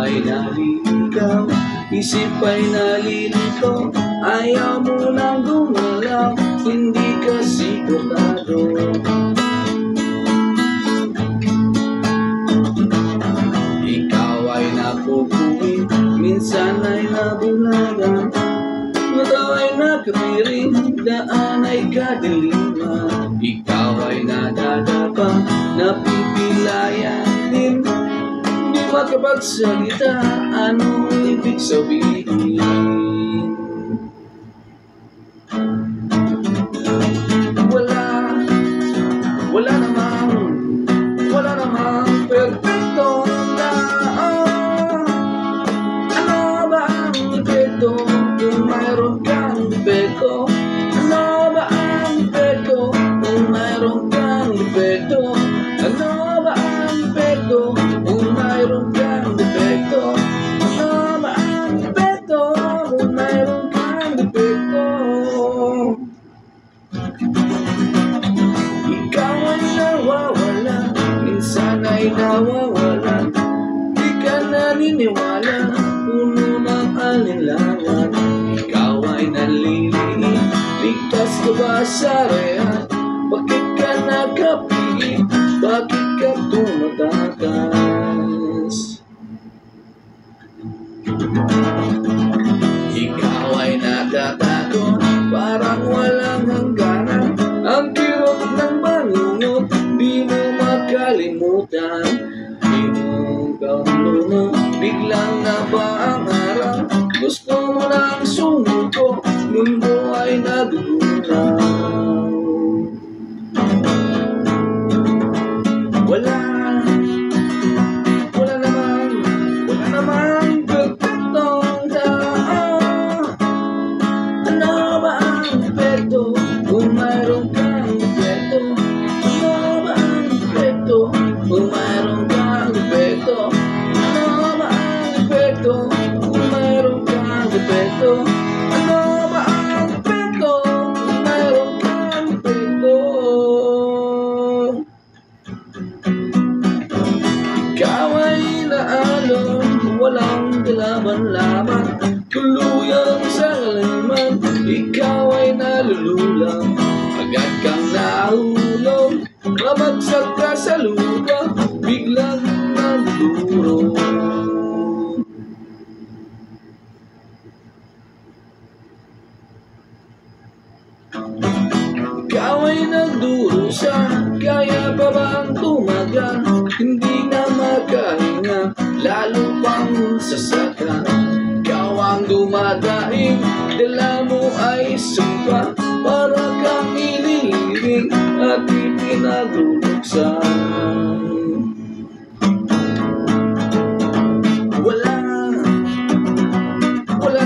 ay naliligaw, isip ay nalilito, ayaw mo nang gumalaw, hindi ka sigurado. Ikaw ay napupuwi, minsan ay nabulagan, mata ay nakatiring, daan ay kadiliman. Ikaw ay nadadapa, napipilayan din, di makapagsalita, anong ibig sabihin? Wala namang perfectong tao. Ano ba ang epekto kung mayroon kang epekto? Ano ba ang epekto kung mayroon kang epekto? Ano ba ang epekto kung mayroon kang epekto? Ano ba ang epekto kung mayroon kang epekto? Ikaw ay nawawala, minsan ay nawawala, di ka naniniwala, puno ng alinlangan. Ikaw ay naliliit, ligtas ka ba sa rehat? Bakit ka nagkapiit? Bakit ka tumatakas? Ikaw ay natatakot, parang walang hangganan, ang kirot ng bangungot, di mo makalimutan. Di mo kamuno, biglang na ba ang araw? Gusto mo lang sumuko, mundo ay nagugunaw. Wala namang perfectong tao. Ano ba ang epekto kung mayroon kang epekto? Ano ba ang epekto kung mayroon kang epekto? Ano ba ang epekto kung mayroon kang epekto? Ano ba ang epekto kung mayroon kang epekto? Ikaw ay naalon, walang kalaban-laban, tuluyang sa kaliman. Ikaw ay nalululang, agad kang nahulog, mabagsak ka sa lupa, biglang nagduro. Ikaw ay nagdurusa, kaya pa bang tumagal? Hindi na makahinga, lalo pang sasaka. Ikaw ang dumadaing, dala mo ay sumpa, para kang iniibig at ipinaguluksan. Wala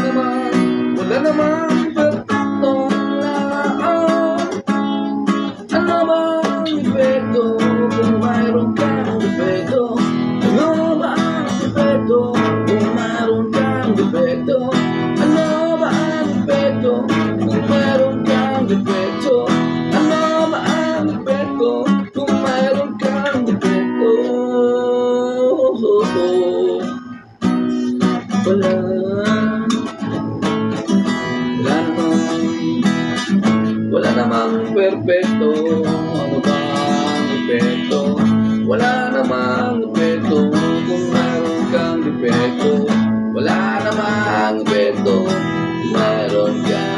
namang perfectong tao. Ano ba ang epekto kung mayroon kang epekto? Ano ba ang epekto kung mayroon kang epekto? Ano ba ang epekto kung mayroon kang epekto? Ano ba ang epekto kung mayroon kang epekto? Wala namang perfecto. Ano ba ang epekto? Wala namang epekto kung mayroon kang defekto. Wala namang epekto kung mayroon kang